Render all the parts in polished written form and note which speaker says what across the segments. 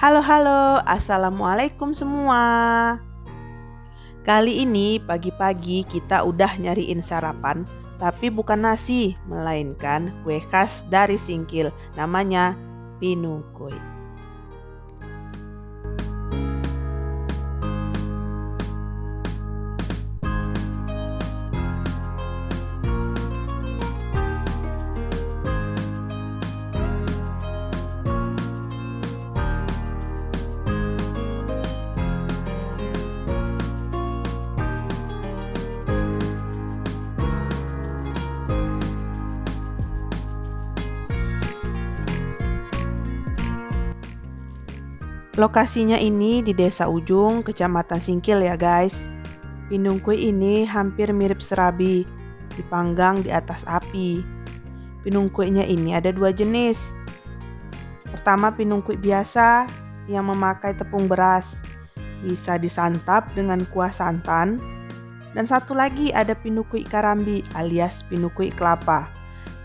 Speaker 1: Halo, assalamualaikum semua. Kali ini pagi-pagi kita udah nyariin sarapan, tapi bukan nasi, melainkan kue khas dari Singkil, namanya pinungkuy. Lokasinya ini di Desa Ujung, Kecamatan Singkil ya guys. Pinungkuy ini hampir mirip serabi, dipanggang di atas api. Pinungkuynya ini ada dua jenis. Pertama pinungkuy biasa yang memakai tepung beras, bisa disantap dengan kuah santan. Dan satu lagi ada pinungkuy karambi alias pinungkuy kelapa.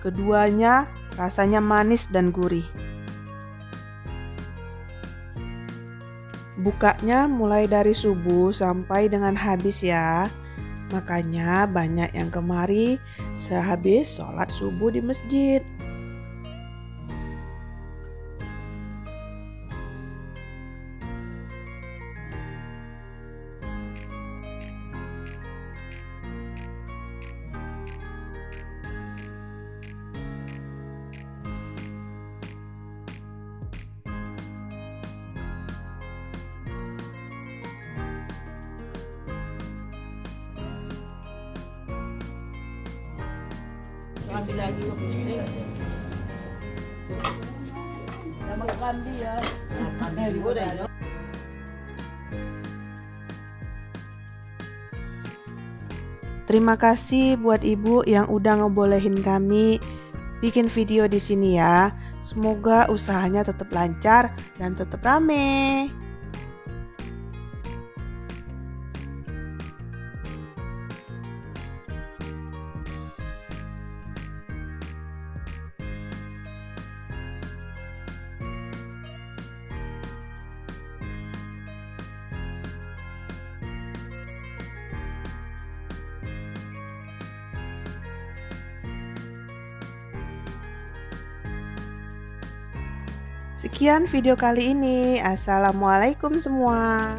Speaker 1: Keduanya rasanya manis dan gurih. Bukanya mulai dari subuh sampai dengan habis ya. Makanya banyak yang kemari sehabis sholat subuh di masjid.
Speaker 2: Ambil lagi kok ini. Sama kambi ya. Kambi juga dah.
Speaker 1: Terima kasih buat ibu yang udah ngebolehin kami bikin video di sini ya. Semoga usahanya tetap lancar dan tetap rame. Sekian video kali ini. Assalamualaikum semua.